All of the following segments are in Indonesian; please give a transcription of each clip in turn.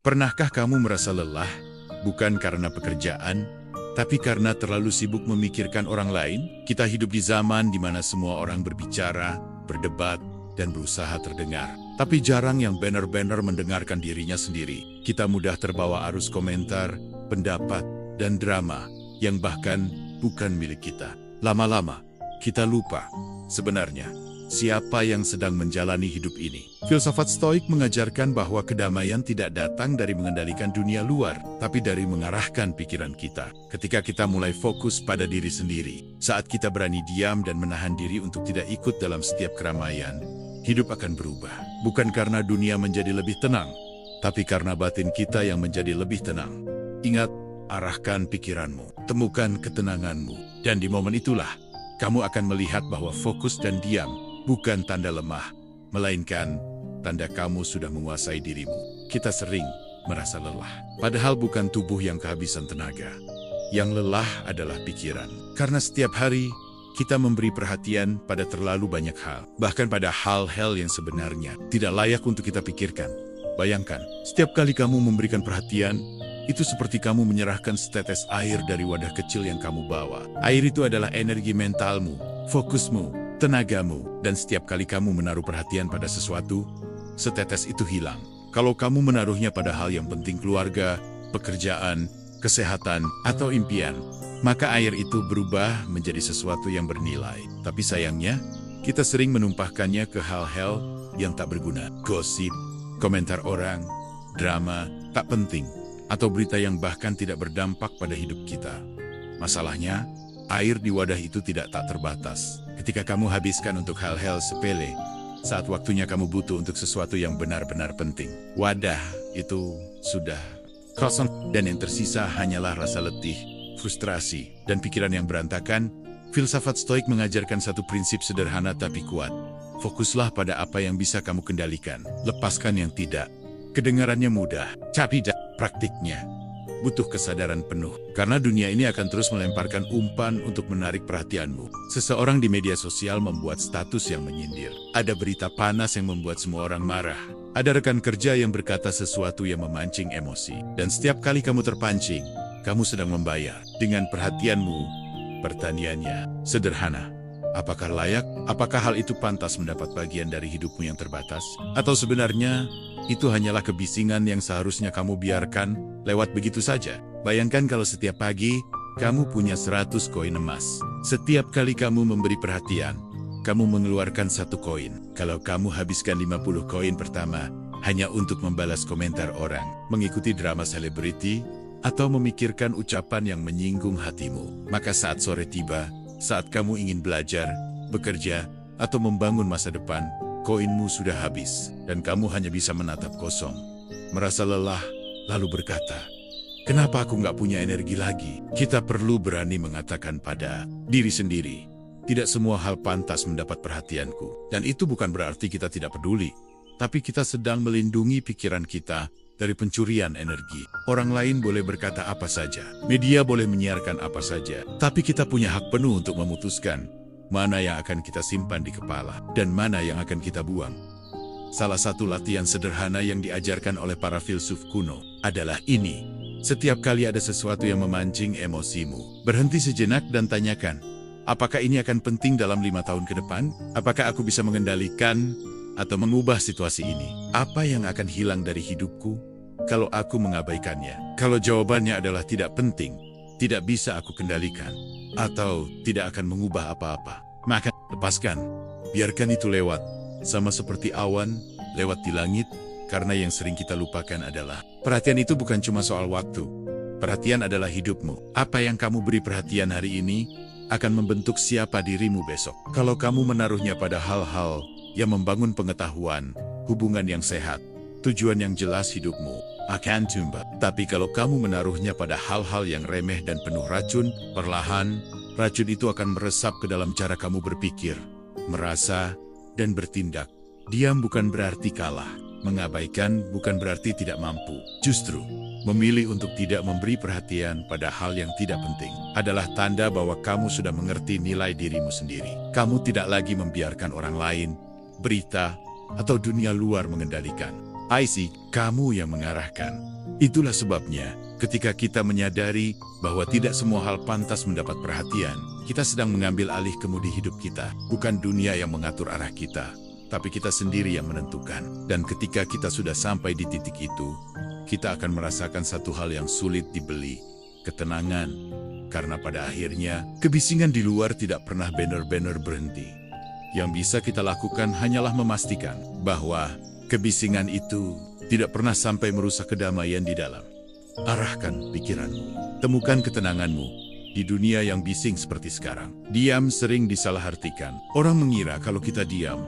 Pernahkah kamu merasa lelah, bukan karena pekerjaan, tapi karena terlalu sibuk memikirkan orang lain? Kita hidup di zaman di mana semua orang berbicara, berdebat, dan berusaha terdengar. Tapi jarang yang benar-benar mendengarkan dirinya sendiri. Kita mudah terbawa arus komentar, pendapat, dan drama yang bahkan bukan milik kita. Lama-lama, kita lupa sebenarnya siapa yang sedang menjalani hidup ini. Filsafat Stoik mengajarkan bahwa kedamaian tidak datang dari mengendalikan dunia luar, tapi dari mengarahkan pikiran kita. Ketika kita mulai fokus pada diri sendiri, saat kita berani diam dan menahan diri untuk tidak ikut dalam setiap keramaian, hidup akan berubah. Bukan karena dunia menjadi lebih tenang, tapi karena batin kita yang menjadi lebih tenang. Ingat, arahkan pikiranmu, temukan ketenanganmu, dan di momen itulah, kamu akan melihat bahwa fokus dan diam bukan tanda lemah, melainkan tanda kamu sudah menguasai dirimu. Kita sering merasa lelah, padahal bukan tubuh yang kehabisan tenaga. Yang lelah adalah pikiran. Karena setiap hari, kita memberi perhatian pada terlalu banyak hal, bahkan pada hal-hal yang sebenarnya tidak layak untuk kita pikirkan. Bayangkan, setiap kali kamu memberikan perhatian, itu seperti kamu menyerahkan setetes air dari wadah kecil yang kamu bawa. Air itu adalah energi mentalmu, fokusmu, tenagamu, dan setiap kali kamu menaruh perhatian pada sesuatu, setetes itu hilang. Kalau kamu menaruhnya pada hal yang penting, keluarga, pekerjaan, kesehatan, atau impian, maka air itu berubah menjadi sesuatu yang bernilai. Tapi sayangnya, kita sering menumpahkannya ke hal-hal yang tak berguna. Gosip, komentar orang, drama, tak penting, atau berita yang bahkan tidak berdampak pada hidup kita. Masalahnya, air di wadah itu tak terbatas. Ketika kamu habiskan untuk hal-hal sepele, saat waktunya kamu butuh untuk sesuatu yang benar-benar penting, wadah itu sudah kosong, dan yang tersisa hanyalah rasa letih, frustrasi, dan pikiran yang berantakan. Filsafat Stoik mengajarkan satu prinsip sederhana tapi kuat. Fokuslah pada apa yang bisa kamu kendalikan. Lepaskan yang tidak. Kedengarannya mudah, tapi praktiknya butuh kesadaran penuh. Karena dunia ini akan terus melemparkan umpan untuk menarik perhatianmu. Seseorang di media sosial membuat status yang menyindir. Ada berita panas yang membuat semua orang marah. Ada rekan kerja yang berkata sesuatu yang memancing emosi. Dan setiap kali kamu terpancing, kamu sedang membayar dengan perhatianmu. Pertanyaannya sederhana. Apakah layak? Apakah hal itu pantas mendapat bagian dari hidupmu yang terbatas? Atau sebenarnya, itu hanyalah kebisingan yang seharusnya kamu biarkan lewat begitu saja? Bayangkan kalau setiap pagi, kamu punya 100 koin emas. Setiap kali kamu memberi perhatian, kamu mengeluarkan 1 koin. Kalau kamu habiskan 50 koin pertama, hanya untuk membalas komentar orang, mengikuti drama selebriti, atau memikirkan ucapan yang menyinggung hatimu, maka saat sore tiba, saat kamu ingin belajar, bekerja, atau membangun masa depan, koinmu sudah habis, dan kamu hanya bisa menatap kosong. Merasa lelah, lalu berkata, kenapa aku nggak punya energi lagi? Kita perlu berani mengatakan pada diri sendiri, tidak semua hal pantas mendapat perhatianku. Dan itu bukan berarti kita tidak peduli, tapi kita sedang melindungi pikiran kita dari pencurian energi. Orang lain boleh berkata apa saja, media boleh menyiarkan apa saja, tapi kita punya hak penuh untuk memutuskan mana yang akan kita simpan di kepala dan mana yang akan kita buang. Salah satu latihan sederhana yang diajarkan oleh para filsuf kuno adalah ini. Setiap kali ada sesuatu yang memancing emosimu, berhenti sejenak dan tanyakan, apakah ini akan penting dalam 5 tahun ke depan? Apakah aku bisa mengendalikan atau mengubah situasi ini? Apa yang akan hilang dari hidupku kalau aku mengabaikannya? Kalau jawabannya adalah tidak penting, tidak bisa aku kendalikan, atau tidak akan mengubah apa-apa, maka lepaskan. Biarkan itu lewat, sama seperti awan lewat di langit, karena yang sering kita lupakan adalah perhatian itu bukan cuma soal waktu. Perhatian adalah hidupmu. Apa yang kamu beri perhatian hari ini akan membentuk siapa dirimu besok. Kalau kamu menaruhnya pada hal-hal yang membangun pengetahuan, hubungan yang sehat, tujuan yang jelas, hidupmu akan tumbuh. Tapi kalau kamu menaruhnya pada hal-hal yang remeh dan penuh racun, perlahan, racun itu akan meresap ke dalam cara kamu berpikir, merasa, dan bertindak. Diam bukan berarti kalah, mengabaikan bukan berarti tidak mampu. Justru, memilih untuk tidak memberi perhatian pada hal yang tidak penting adalah tanda bahwa kamu sudah mengerti nilai dirimu sendiri. Kamu tidak lagi membiarkan orang lain, berita, atau dunia luar mengendalikan I see, kamu yang mengarahkan. Itulah sebabnya, ketika kita menyadari bahwa tidak semua hal pantas mendapat perhatian, kita sedang mengambil alih kemudi hidup kita. Bukan dunia yang mengatur arah kita, tapi kita sendiri yang menentukan. Dan ketika kita sudah sampai di titik itu, kita akan merasakan satu hal yang sulit dibeli, ketenangan. Karena pada akhirnya, kebisingan di luar tidak pernah benar-benar berhenti. Yang bisa kita lakukan hanyalah memastikan bahwa kebisingan itu tidak pernah sampai merusak kedamaian di dalam. Arahkan pikiranmu, temukan ketenanganmu di dunia yang bising seperti sekarang. Diam sering disalahartikan. Orang mengira kalau kita diam,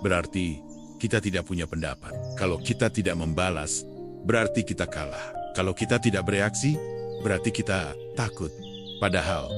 berarti kita tidak punya pendapat. Kalau kita tidak membalas, berarti kita kalah. Kalau kita tidak bereaksi, berarti kita takut. Padahal,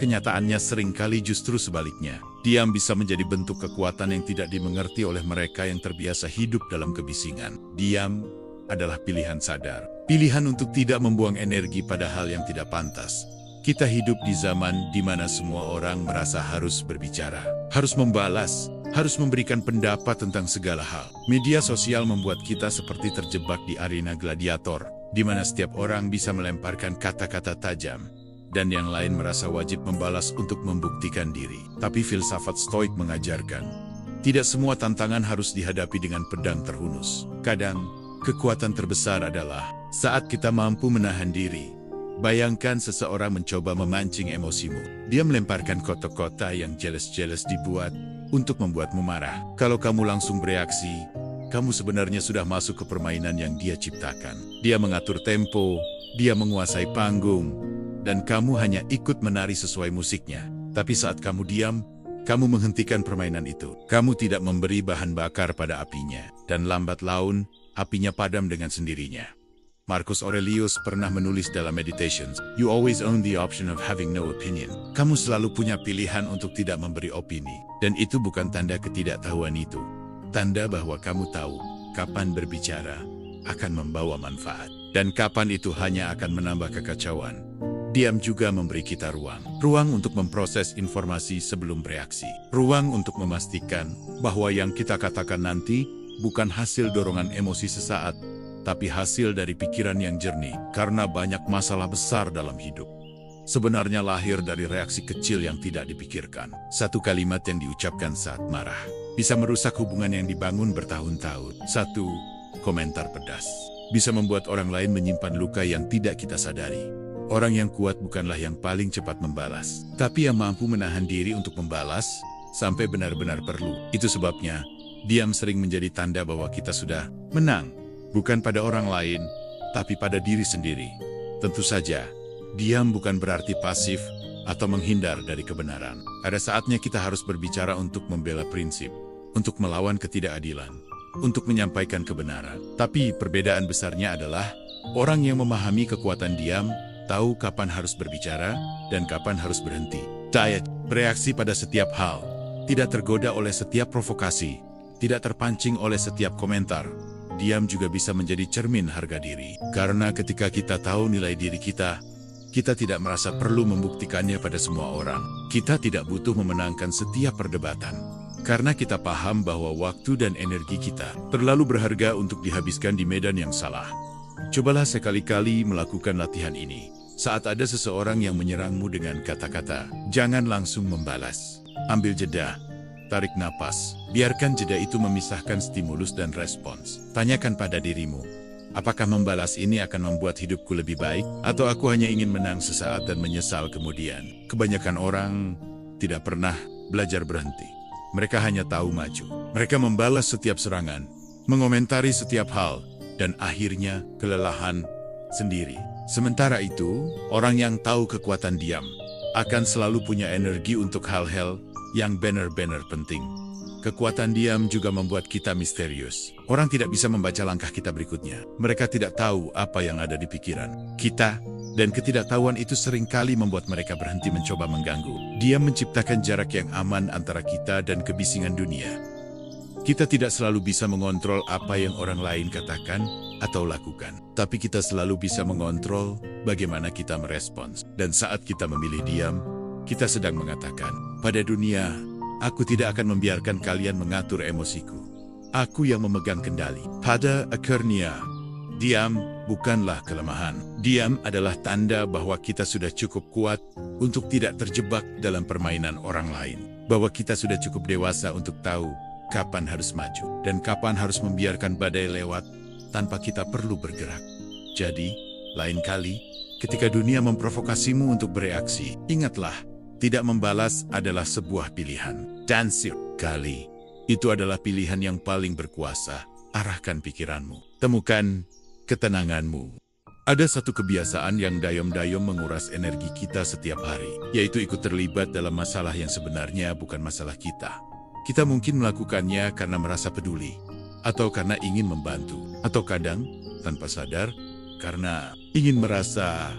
kenyataannya seringkali justru sebaliknya. Diam bisa menjadi bentuk kekuatan yang tidak dimengerti oleh mereka yang terbiasa hidup dalam kebisingan. Diam adalah pilihan sadar. Pilihan untuk tidak membuang energi pada hal yang tidak pantas. Kita hidup di zaman di mana semua orang merasa harus berbicara, harus membalas, harus memberikan pendapat tentang segala hal. Media sosial membuat kita seperti terjebak di arena gladiator, di mana setiap orang bisa melemparkan kata-kata tajam, dan yang lain merasa wajib membalas untuk membuktikan diri. Tapi filsafat Stoik mengajarkan, tidak semua tantangan harus dihadapi dengan pedang terhunus. Kadang, kekuatan terbesar adalah saat kita mampu menahan diri. Bayangkan seseorang mencoba memancing emosimu. Dia melemparkan kota-kota yang jelas-jelas dibuat untuk membuatmu marah. Kalau kamu langsung bereaksi, kamu sebenarnya sudah masuk ke permainan yang dia ciptakan. Dia mengatur tempo, dia menguasai panggung, dan kamu hanya ikut menari sesuai musiknya. Tapi saat kamu diam, kamu menghentikan permainan itu. Kamu tidak memberi bahan bakar pada apinya. Dan lambat laun, apinya padam dengan sendirinya. Marcus Aurelius pernah menulis dalam Meditations, "You always own the option of having no opinion." Kamu selalu punya pilihan untuk tidak memberi opini. Dan itu bukan tanda ketidaktahuan itu. Tanda bahwa kamu tahu kapan berbicara akan membawa manfaat. Dan kapan itu hanya akan menambah kekacauan. Diam juga memberi kita ruang. Ruang untuk memproses informasi sebelum bereaksi. Ruang untuk memastikan bahwa yang kita katakan nanti bukan hasil dorongan emosi sesaat, tapi hasil dari pikiran yang jernih. Karena banyak masalah besar dalam hidup sebenarnya lahir dari reaksi kecil yang tidak dipikirkan. Satu kalimat yang diucapkan saat marah bisa merusak hubungan yang dibangun bertahun-tahun. Satu komentar pedas bisa membuat orang lain menyimpan luka yang tidak kita sadari. Orang yang kuat bukanlah yang paling cepat membalas, tapi yang mampu menahan diri untuk membalas sampai benar-benar perlu. Itu sebabnya, diam sering menjadi tanda bahwa kita sudah menang. Bukan pada orang lain, tapi pada diri sendiri. Tentu saja, diam bukan berarti pasif atau menghindar dari kebenaran. Ada saatnya kita harus berbicara untuk membela prinsip, untuk melawan ketidakadilan, untuk menyampaikan kebenaran. Tapi perbedaan besarnya adalah, orang yang memahami kekuatan diam, tahu kapan harus berbicara dan kapan harus berhenti. Diet, bereaksi pada setiap hal, tidak tergoda oleh setiap provokasi, tidak terpancing oleh setiap komentar. Diam juga bisa menjadi cermin harga diri. Karena ketika kita tahu nilai diri kita tidak merasa perlu membuktikannya pada semua orang. Kita tidak butuh memenangkan setiap perdebatan. Karena kita paham bahwa waktu dan energi kita terlalu berharga untuk dihabiskan di medan yang salah. Cobalah sekali-kali melakukan latihan ini. Saat ada seseorang yang menyerangmu dengan kata-kata, jangan langsung membalas. Ambil jeda, tarik napas, biarkan jeda itu memisahkan stimulus dan respons. Tanyakan pada dirimu, apakah membalas ini akan membuat hidupku lebih baik? Atau aku hanya ingin menang sesaat dan menyesal kemudian? Kebanyakan orang tidak pernah belajar berhenti. Mereka hanya tahu maju. Mereka membalas setiap serangan, mengomentari setiap hal, dan akhirnya kelelahan sendiri. Sementara itu, orang yang tahu kekuatan diam akan selalu punya energi untuk hal-hal yang benar-benar penting. Kekuatan diam juga membuat kita misterius. Orang tidak bisa membaca langkah kita berikutnya. Mereka tidak tahu apa yang ada di pikiran kita, dan ketidaktahuan itu seringkali membuat mereka berhenti mencoba mengganggu. Diam menciptakan jarak yang aman antara kita dan kebisingan dunia. Kita tidak selalu bisa mengontrol apa yang orang lain katakan atau lakukan. Tapi kita selalu bisa mengontrol bagaimana kita merespons. Dan saat kita memilih diam, kita sedang mengatakan, pada dunia, aku tidak akan membiarkan kalian mengatur emosiku. Aku yang memegang kendali. Pada akhirnya, diam bukanlah kelemahan. Diam adalah tanda bahwa kita sudah cukup kuat untuk tidak terjebak dalam permainan orang lain. Bahwa kita sudah cukup dewasa untuk tahu kapan harus maju dan kapan harus membiarkan badai lewat tanpa kita perlu bergerak. Jadi, lain kali, ketika dunia memprovokasimu untuk bereaksi, ingatlah, tidak membalas adalah sebuah pilihan. Dan kali, itu adalah pilihan yang paling berkuasa. Arahkan pikiranmu. Temukan ketenanganmu. Ada satu kebiasaan yang dayom-dayom menguras energi kita setiap hari, yaitu ikut terlibat dalam masalah yang sebenarnya bukan masalah kita. Kita mungkin melakukannya karena merasa peduli, atau karena ingin membantu, atau kadang, tanpa sadar, karena ingin merasa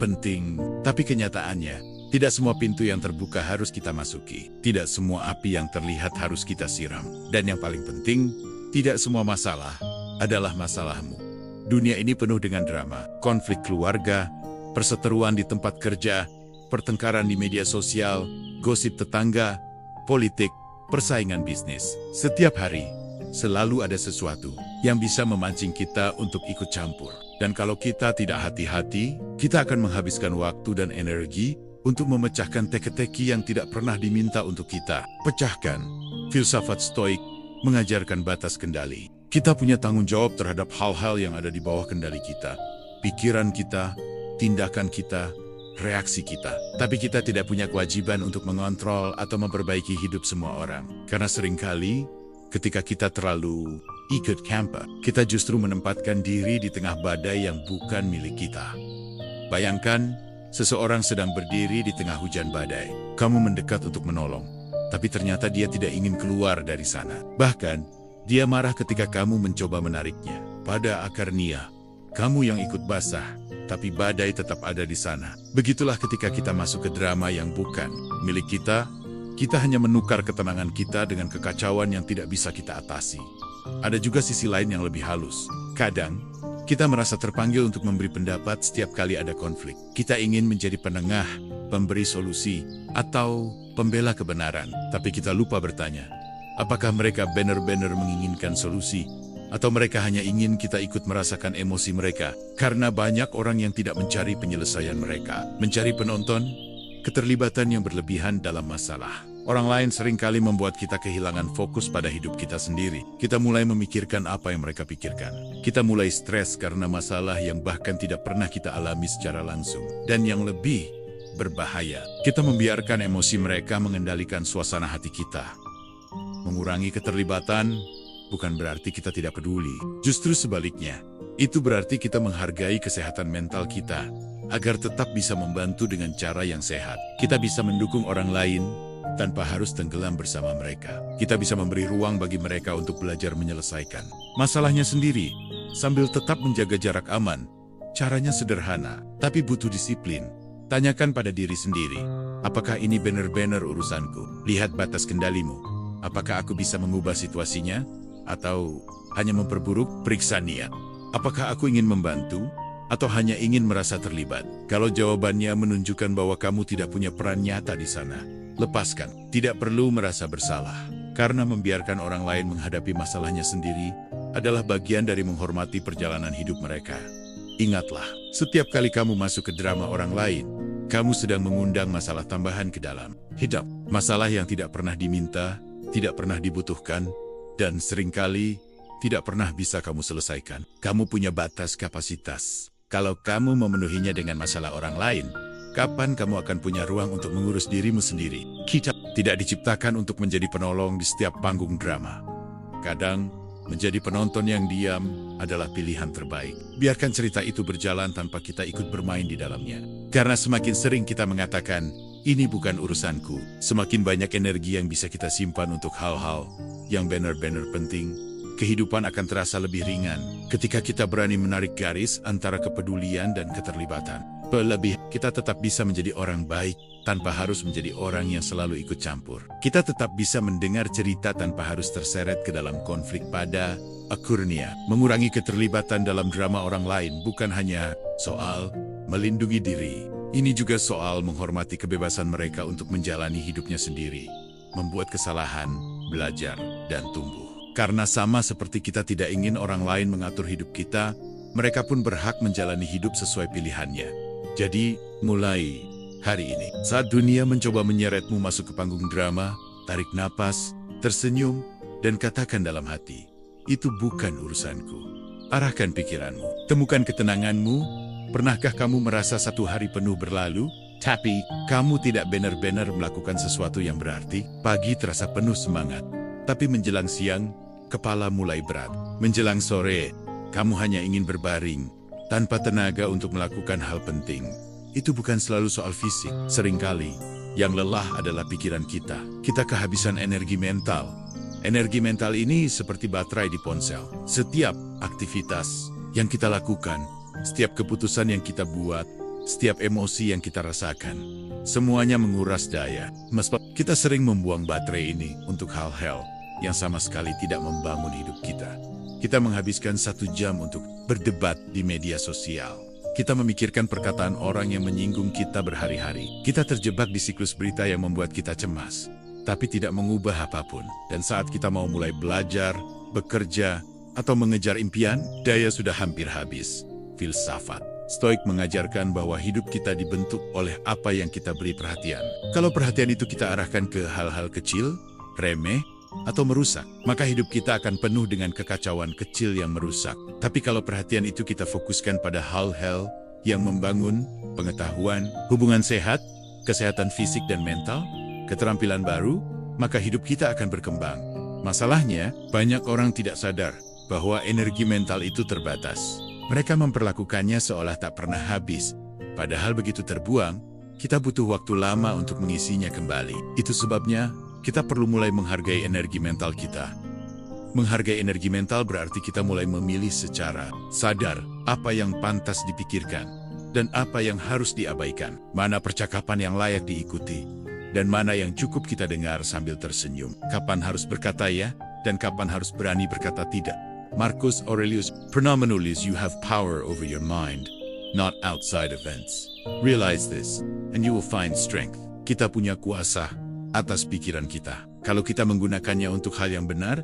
penting. Tapi kenyataannya, tidak semua pintu yang terbuka harus kita masuki. Tidak semua api yang terlihat harus kita siram. Dan yang paling penting, tidak semua masalah adalah masalahmu. Dunia ini penuh dengan drama, konflik keluarga, perseteruan di tempat kerja, pertengkaran di media sosial, gosip tetangga, politik, persaingan bisnis. Setiap hari, selalu ada sesuatu yang bisa memancing kita untuk ikut campur. Dan kalau kita tidak hati-hati, kita akan menghabiskan waktu dan energi untuk memecahkan teka-teki yang tidak pernah diminta untuk kita pecahkan. Filsafat Stoik mengajarkan batas kendali. Kita punya tanggung jawab terhadap hal-hal yang ada di bawah kendali kita. Pikiran kita, tindakan kita, reaksi kita. Tapi kita tidak punya kewajiban untuk mengontrol atau memperbaiki hidup semua orang. Karena seringkali, ketika kita terlalu ikut campur, kita justru menempatkan diri di tengah badai yang bukan milik kita. Bayangkan, seseorang sedang berdiri di tengah hujan badai. Kamu mendekat untuk menolong, tapi ternyata dia tidak ingin keluar dari sana. Bahkan, dia marah ketika kamu mencoba menariknya. Pada akhirnya, kamu yang ikut basah, tapi badai tetap ada di sana. Begitulah ketika kita masuk ke drama yang bukan milik kita, kita hanya menukar ketenangan kita dengan kekacauan yang tidak bisa kita atasi. Ada juga sisi lain yang lebih halus. Kadang, kita merasa terpanggil untuk memberi pendapat setiap kali ada konflik. Kita ingin menjadi penengah, pemberi solusi, atau pembela kebenaran. Tapi kita lupa bertanya, apakah mereka benar-benar menginginkan solusi? Atau mereka hanya ingin kita ikut merasakan emosi mereka? Karena banyak orang yang tidak mencari penyelesaian mereka. Mencari penonton, keterlibatan yang berlebihan dalam masalah. Orang lain seringkali membuat kita kehilangan fokus pada hidup kita sendiri. Kita mulai memikirkan apa yang mereka pikirkan. Kita mulai stres karena masalah yang bahkan tidak pernah kita alami secara langsung. Dan yang lebih berbahaya, kita membiarkan emosi mereka mengendalikan suasana hati kita. Mengurangi keterlibatan bukan berarti kita tidak peduli. Justru sebaliknya, itu berarti kita menghargai kesehatan mental kita agar tetap bisa membantu dengan cara yang sehat. Kita bisa mendukung orang lain tanpa harus tenggelam bersama mereka. Kita bisa memberi ruang bagi mereka untuk belajar menyelesaikan masalahnya sendiri, sambil tetap menjaga jarak aman. Caranya sederhana, tapi butuh disiplin. Tanyakan pada diri sendiri, apakah ini benar-benar urusanku? Lihat batas kendalimu. Apakah aku bisa mengubah situasinya? Atau hanya memperburuk? Periksa niat. Apakah aku ingin membantu? Atau hanya ingin merasa terlibat? Kalau jawabannya menunjukkan bahwa kamu tidak punya peran nyata di sana, lepaskan. Tidak perlu merasa bersalah, karena membiarkan orang lain menghadapi masalahnya sendiri adalah bagian dari menghormati perjalanan hidup mereka. Ingatlah, setiap kali kamu masuk ke drama orang lain, kamu sedang mengundang masalah tambahan ke dalam hidup. Masalah yang tidak pernah diminta, tidak pernah dibutuhkan, dan seringkali tidak pernah bisa kamu selesaikan. Kamu punya batas kapasitas. Kalau kamu memenuhinya dengan masalah orang lain, kapan kamu akan punya ruang untuk mengurus dirimu sendiri? Kita tidak diciptakan untuk menjadi penolong di setiap panggung drama. Kadang, menjadi penonton yang diam adalah pilihan terbaik. Biarkan cerita itu berjalan tanpa kita ikut bermain di dalamnya. Karena semakin sering kita mengatakan, ini bukan urusanku, semakin banyak energi yang bisa kita simpan untuk hal-hal yang benar-benar penting. Kehidupan akan terasa lebih ringan ketika kita berani menarik garis antara kepedulian dan keterlibatan. Lebih, kita tetap bisa menjadi orang baik tanpa harus menjadi orang yang selalu ikut campur. Kita tetap bisa mendengar cerita tanpa harus terseret ke dalam konflik. Pada akhirnya, mengurangi keterlibatan dalam drama orang lain bukan hanya soal melindungi diri. Ini juga soal menghormati kebebasan mereka untuk menjalani hidupnya sendiri, membuat kesalahan, belajar, dan tumbuh. Karena sama seperti kita tidak ingin orang lain mengatur hidup kita, mereka pun berhak menjalani hidup sesuai pilihannya. Jadi, mulai hari ini, saat dunia mencoba menyeretmu masuk ke panggung drama, tarik napas, tersenyum, dan katakan dalam hati, itu bukan urusanku. Arahkan pikiranmu, temukan ketenanganmu. Pernahkah kamu merasa satu hari penuh berlalu, tapi kamu tidak benar-benar melakukan sesuatu yang berarti? Pagi terasa penuh semangat, tapi menjelang siang, kepala mulai berat. Menjelang sore, kamu hanya ingin berbaring, tanpa tenaga untuk melakukan hal penting. Itu bukan selalu soal fisik. Seringkali, yang lelah adalah pikiran kita. Kita kehabisan energi mental. Energi mental ini seperti baterai di ponsel. Setiap aktivitas yang kita lakukan, setiap keputusan yang kita buat, setiap emosi yang kita rasakan, semuanya menguras daya. Meskipun kita sering membuang baterai ini untuk hal-hal yang sama sekali tidak membangun hidup kita. Kita menghabiskan 1 jam untuk berdebat di media sosial. Kita memikirkan perkataan orang yang menyinggung kita berhari-hari. Kita terjebak di siklus berita yang membuat kita cemas, tapi tidak mengubah apapun. Dan saat kita mau mulai belajar, bekerja, atau mengejar impian, daya sudah hampir habis. Filsafat Stoik mengajarkan bahwa hidup kita dibentuk oleh apa yang kita beri perhatian. Kalau perhatian itu kita arahkan ke hal-hal kecil, remeh, atau merusak, maka hidup kita akan penuh dengan kekacauan kecil yang merusak. Tapi kalau perhatian itu kita fokuskan pada hal-hal yang membangun, pengetahuan, hubungan sehat, kesehatan fisik dan mental, keterampilan baru, maka hidup kita akan berkembang. Masalahnya, banyak orang tidak sadar bahwa energi mental itu terbatas. Mereka memperlakukannya seolah tak pernah habis. Padahal begitu terbuang, kita butuh waktu lama untuk mengisinya kembali. Itu sebabnya, kita perlu mulai menghargai energi mental kita. Menghargai energi mental berarti kita mulai memilih secara sadar apa yang pantas dipikirkan dan apa yang harus diabaikan. Mana percakapan yang layak diikuti dan mana yang cukup kita dengar sambil tersenyum. Kapan harus berkata ya dan kapan harus berani berkata tidak. Marcus Aurelius pernah menulis, "You have power over your mind, not outside events. Realize this, and you will find strength." Kita punya kuasa atas pikiran kita. Kalau kita menggunakannya untuk hal yang benar,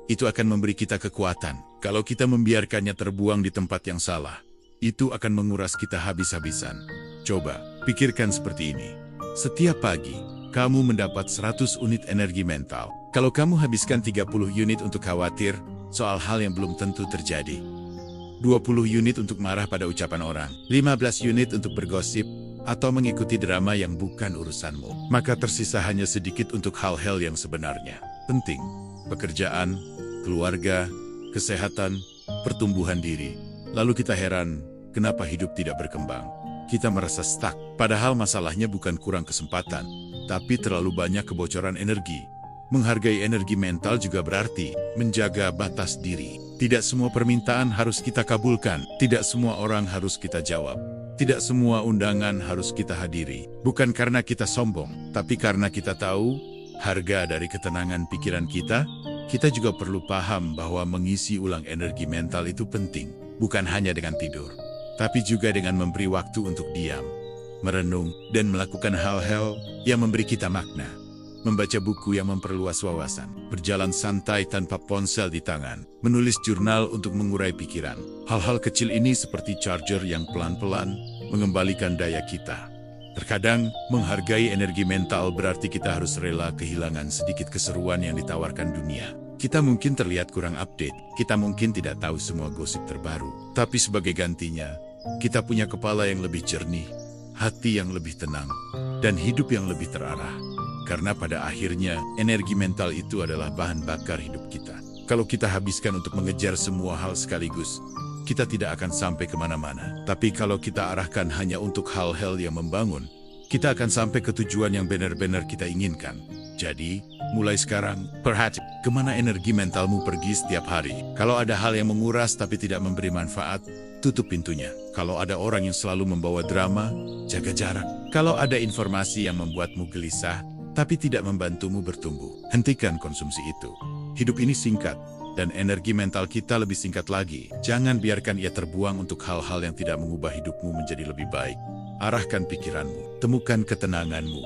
itu akan memberi kita kekuatan. Kalau kita membiarkannya terbuang di tempat yang salah, itu akan menguras kita habis-habisan. Coba, pikirkan seperti ini. Setiap pagi, kamu mendapat 100 unit energi mental. Kalau kamu habiskan 30 unit untuk khawatir soal hal yang belum tentu terjadi, 20 unit untuk marah pada ucapan orang, 15 unit untuk bergosip, atau mengikuti drama yang bukan urusanmu, maka tersisa hanya sedikit untuk hal-hal yang sebenarnya penting. Pekerjaan, keluarga, kesehatan, pertumbuhan diri. Lalu kita heran, kenapa hidup tidak berkembang? Kita merasa stuck, padahal masalahnya bukan kurang kesempatan, tapi terlalu banyak kebocoran energi. Menghargai energi mental juga berarti menjaga batas diri. Tidak semua permintaan harus kita kabulkan. Tidak semua orang harus kita jawab. Tidak semua undangan harus kita hadiri. Bukan karena kita sombong, tapi karena kita tahu harga dari ketenangan pikiran kita. Kita juga perlu paham bahwa mengisi ulang energi mental itu penting. Bukan hanya dengan tidur, tapi juga dengan memberi waktu untuk diam, merenung, dan melakukan hal-hal yang memberi kita makna. Membaca buku yang memperluas wawasan, berjalan santai tanpa ponsel di tangan, menulis jurnal untuk mengurai pikiran. Hal-hal kecil ini seperti charger yang pelan-pelan mengembalikan daya kita. Terkadang, menghargai energi mental berarti kita harus rela kehilangan sedikit keseruan yang ditawarkan dunia. Kita mungkin terlihat kurang update, kita mungkin tidak tahu semua gosip terbaru. Tapi sebagai gantinya, kita punya kepala yang lebih jernih, hati yang lebih tenang, dan hidup yang lebih terarah. Karena pada akhirnya, energi mental itu adalah bahan bakar hidup kita. Kalau kita habiskan untuk mengejar semua hal sekaligus, kita tidak akan sampai kemana-mana. Tapi kalau kita arahkan hanya untuk hal-hal yang membangun, kita akan sampai ke tujuan yang benar-benar kita inginkan. Jadi, mulai sekarang, perhatikan kemana energi mentalmu pergi setiap hari. Kalau ada hal yang menguras tapi tidak memberi manfaat, tutup pintunya. Kalau ada orang yang selalu membawa drama, jaga jarak. Kalau ada informasi yang membuatmu gelisah, tapi tidak membantumu bertumbuh, hentikan konsumsi itu. Hidup ini singkat, dan energi mental kita lebih singkat lagi. Jangan biarkan ia terbuang untuk hal-hal yang tidak mengubah hidupmu menjadi lebih baik. Arahkan pikiranmu, temukan ketenanganmu,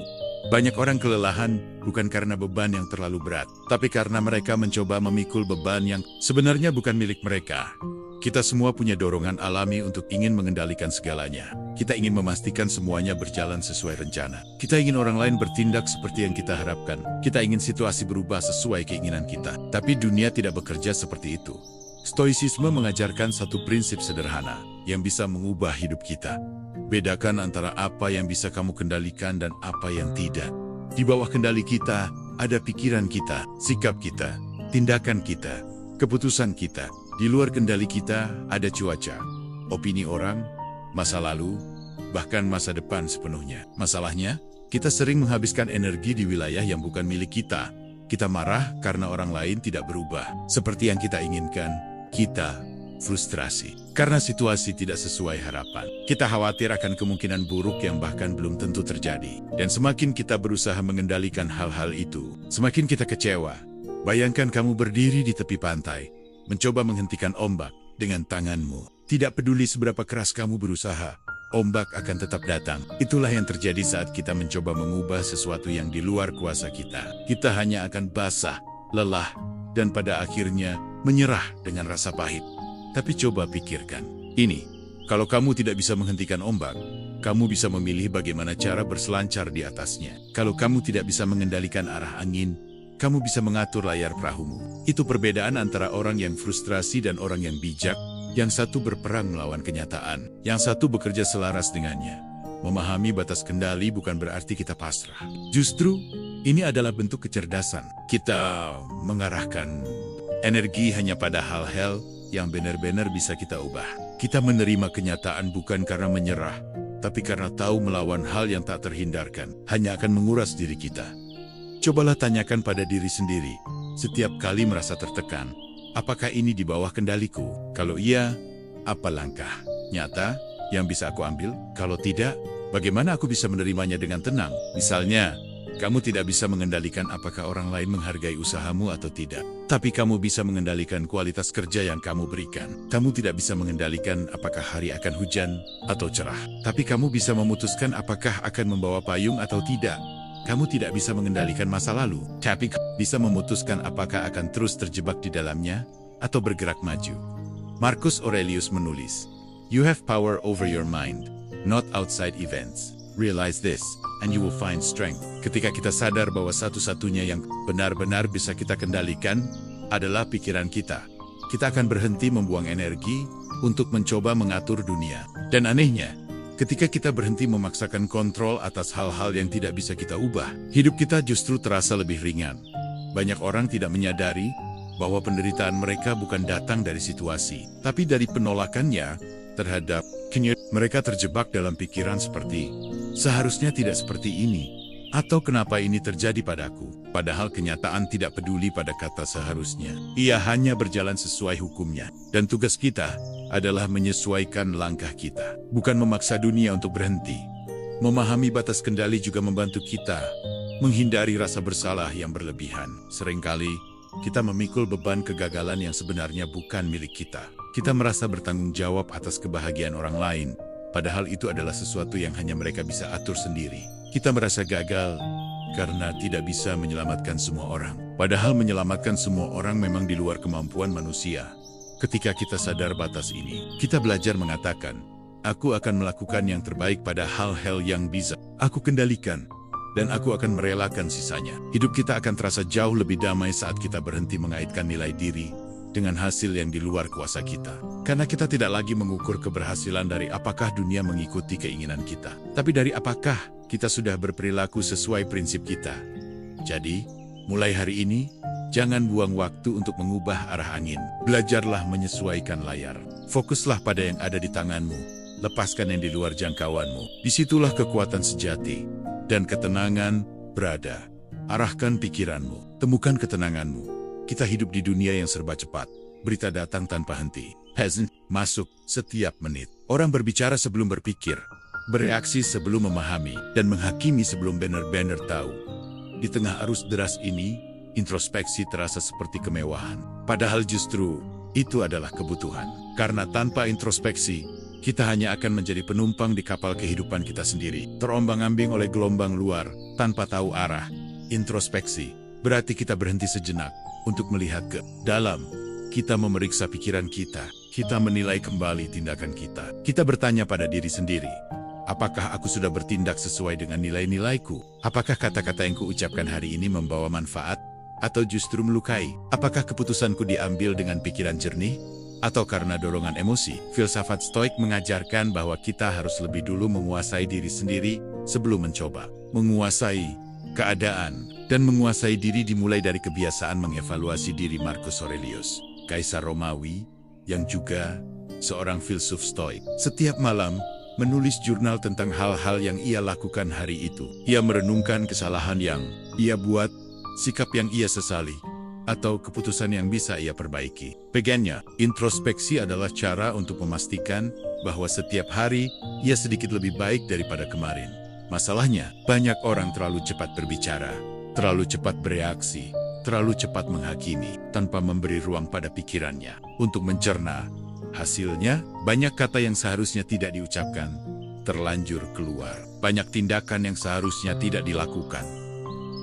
Banyak orang kelelahan bukan karena beban yang terlalu berat, tapi karena mereka mencoba memikul beban yang sebenarnya bukan milik mereka. Kita semua punya dorongan alami untuk ingin mengendalikan segalanya. Kita ingin memastikan semuanya berjalan sesuai rencana. Kita ingin orang lain bertindak seperti yang kita harapkan. Kita ingin situasi berubah sesuai keinginan kita. Tapi dunia tidak bekerja seperti itu. Stoicisme mengajarkan satu prinsip sederhana yang bisa mengubah hidup kita. Bedakan antara apa yang bisa kamu kendalikan dan apa yang tidak. Di bawah kendali kita ada pikiran kita, sikap kita, tindakan kita, keputusan kita. Di luar kendali kita ada cuaca, opini orang, masa lalu, bahkan masa depan sepenuhnya. Masalahnya, kita sering menghabiskan energi di wilayah yang bukan milik kita. Kita marah karena orang lain tidak berubah seperti yang kita inginkan. Kita frustrasi karena situasi tidak sesuai harapan. Kita khawatir akan kemungkinan buruk yang bahkan belum tentu terjadi. Dan semakin kita berusaha mengendalikan hal-hal itu, semakin kita kecewa. Bayangkan kamu berdiri di tepi pantai, mencoba menghentikan ombak dengan tanganmu. Tidak peduli seberapa keras kamu berusaha, ombak akan tetap datang. Itulah yang terjadi saat kita mencoba mengubah sesuatu yang di luar kuasa kita. Kita hanya akan basah, lelah, dan pada akhirnya menyerah dengan rasa pahit. Tapi coba pikirkan, ini, kalau kamu tidak bisa menghentikan ombak, kamu bisa memilih bagaimana cara berselancar di atasnya. Kalau kamu tidak bisa mengendalikan arah angin, kamu bisa mengatur layar perahumu. Itu perbedaan antara orang yang frustrasi dan orang yang bijak. Yang satu berperang melawan kenyataan, yang satu bekerja selaras dengannya. Memahami batas kendali bukan berarti kita pasrah. Justru, ini adalah bentuk kecerdasan. Kita mengarahkan energi hanya pada hal-hal yang benar-benar bisa kita ubah. Kita menerima kenyataan bukan karena menyerah, tapi karena tahu melawan hal yang tak terhindarkan, hanya akan menguras diri kita. Cobalah tanyakan pada diri sendiri, setiap kali merasa tertekan, apakah ini di bawah kendaliku? Kalau iya, apa langkah nyata yang bisa aku ambil? Kalau tidak, bagaimana aku bisa menerimanya dengan tenang? Misalnya, kamu tidak bisa mengendalikan apakah orang lain menghargai usahamu atau tidak. Tapi kamu bisa mengendalikan kualitas kerja yang kamu berikan. Kamu tidak bisa mengendalikan apakah hari akan hujan atau cerah. Tapi kamu bisa memutuskan apakah akan membawa payung atau tidak. Kamu tidak bisa mengendalikan masa lalu, tapi bisa memutuskan apakah akan terus terjebak di dalamnya atau bergerak maju. Marcus Aurelius menulis, "You have power over your mind, not outside events. Realize this, and you will find strength." Ketika kita sadar bahwa satu-satunya yang benar-benar bisa kita kendalikan adalah pikiran kita, kita akan berhenti membuang energi untuk mencoba mengatur dunia. Dan anehnya, ketika kita berhenti memaksakan kontrol atas hal-hal yang tidak bisa kita ubah, hidup kita justru terasa lebih ringan. Banyak orang tidak menyadari bahwa penderitaan mereka bukan datang dari situasi, tapi dari penolakannya terhadap kenyataan. Mereka terjebak dalam pikiran seperti, seharusnya tidak seperti ini, atau kenapa ini terjadi padaku. Padahal kenyataan tidak peduli pada kata seharusnya. Ia hanya berjalan sesuai hukumnya. Dan tugas kita adalah menyesuaikan langkah kita, bukan memaksa dunia untuk berhenti. Memahami batas kendali juga membantu kita menghindari rasa bersalah yang berlebihan. Seringkali, kita memikul beban kegagalan yang sebenarnya bukan milik kita. Kita merasa bertanggung jawab atas kebahagiaan orang lain, padahal itu adalah sesuatu yang hanya mereka bisa atur sendiri. Kita merasa gagal karena tidak bisa menyelamatkan semua orang. Padahal menyelamatkan semua orang memang di luar kemampuan manusia. Ketika kita sadar batas ini, kita belajar mengatakan, aku akan melakukan yang terbaik pada hal-hal yang bisa aku kendalikan, dan aku akan merelakan sisanya. Hidup kita akan terasa jauh lebih damai saat kita berhenti mengaitkan nilai diri dengan hasil yang di luar kuasa kita. Karena kita tidak lagi mengukur keberhasilan dari apakah dunia mengikuti keinginan kita, tapi dari apakah kita sudah berperilaku sesuai prinsip kita. Jadi, mulai hari ini, jangan buang waktu untuk mengubah arah angin. Belajarlah menyesuaikan layar. Fokuslah pada yang ada di tanganmu. Lepaskan yang di luar jangkauanmu. Disitulah kekuatan sejati dan ketenangan berada. Arahkan pikiranmu. Temukan ketenanganmu. Kita hidup di dunia yang serba cepat. Berita datang tanpa henti. Hasn't masuk setiap menit. Orang berbicara sebelum berpikir. Bereaksi sebelum memahami. Dan menghakimi sebelum benar-benar tahu. Di tengah arus deras ini, introspeksi terasa seperti kemewahan. Padahal justru, itu adalah kebutuhan. Karena tanpa introspeksi, Kita hanya akan menjadi penumpang di kapal kehidupan kita sendiri, terombang-ambing oleh gelombang luar, tanpa tahu arah. Introspeksi berarti kita berhenti sejenak untuk melihat ke dalam. Kita memeriksa pikiran kita menilai kembali tindakan kita. Kita bertanya pada diri sendiri, apakah aku sudah bertindak sesuai dengan nilai-nilaiku? Apakah kata-kata yang kuucapkan hari ini membawa manfaat atau justru melukai? Apakah keputusanku diambil dengan pikiran jernih atau karena dorongan emosi? Filsafat Stoik mengajarkan bahwa kita harus lebih dulu menguasai diri sendiri sebelum mencoba menguasai keadaan, dan menguasai diri dimulai dari kebiasaan mengevaluasi diri. Marcus Aurelius, Kaisar Romawi, yang juga seorang filsuf Stoik, setiap malam menulis jurnal tentang hal-hal yang ia lakukan hari itu. Ia merenungkan kesalahan yang ia buat, sikap yang ia sesali, atau keputusan yang bisa ia perbaiki. Bagiannya, introspeksi adalah cara untuk memastikan bahwa setiap hari ia sedikit lebih baik daripada kemarin. Masalahnya, banyak orang terlalu cepat berbicara, terlalu cepat bereaksi, terlalu cepat menghakimi, tanpa memberi ruang pada pikirannya untuk mencerna. Hasilnya, banyak kata yang seharusnya tidak diucapkan terlanjur keluar. Banyak tindakan yang seharusnya tidak dilakukan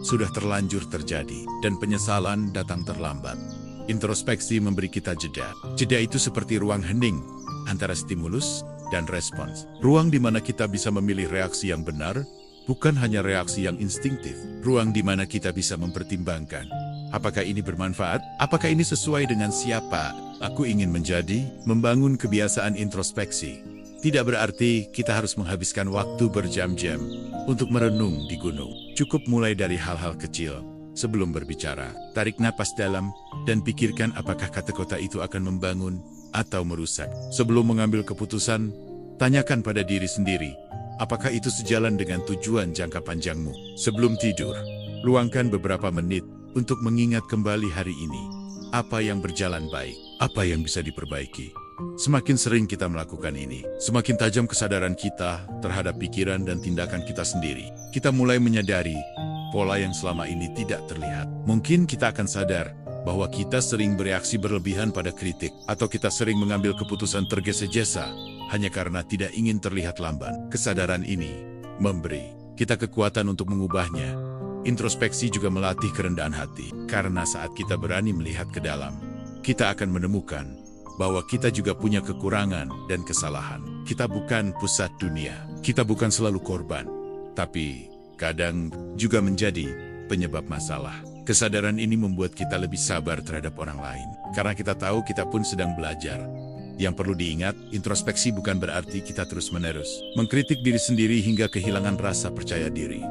sudah terlanjur terjadi, dan penyesalan datang terlambat. Introspeksi memberi kita jeda. Jeda itu seperti ruang hening antara stimulus dan respons. Ruang di mana kita bisa memilih reaksi yang benar, bukan hanya reaksi yang instingtif. Ruang di mana kita bisa mempertimbangkan, apakah ini bermanfaat? Apakah ini sesuai dengan siapa aku ingin menjadi? Membangun kebiasaan introspeksi tidak berarti kita harus menghabiskan waktu berjam-jam untuk merenung di gunung. Cukup mulai dari hal-hal kecil. Sebelum berbicara, tarik napas dalam dan pikirkan apakah kata-kata itu akan membangun atau merusak. Sebelum mengambil keputusan, tanyakan pada diri sendiri, apakah itu sejalan dengan tujuan jangka panjangmu? Sebelum tidur, luangkan beberapa menit untuk mengingat kembali hari ini. Apa yang berjalan baik? Apa yang bisa diperbaiki? Semakin sering kita melakukan ini, semakin tajam kesadaran kita terhadap pikiran dan tindakan kita sendiri. Kita mulai menyadari pola yang selama ini tidak terlihat. Mungkin kita akan sadar bahwa kita sering bereaksi berlebihan pada kritik, atau kita sering mengambil keputusan tergesa-gesa hanya karena tidak ingin terlihat lamban. Kesadaran ini memberi kita kekuatan untuk mengubahnya. Introspeksi juga melatih kerendahan hati, karena saat kita berani melihat ke dalam, kita akan menemukan bahwa kita juga punya kekurangan dan kesalahan. Kita bukan pusat dunia, kita bukan selalu korban, tapi kadang juga menjadi penyebab masalah. Kesadaran ini membuat kita lebih sabar terhadap orang lain, karena kita tahu kita pun sedang belajar. Yang perlu diingat, introspeksi bukan berarti kita terus-menerus mengkritik diri sendiri hingga kehilangan rasa percaya diri.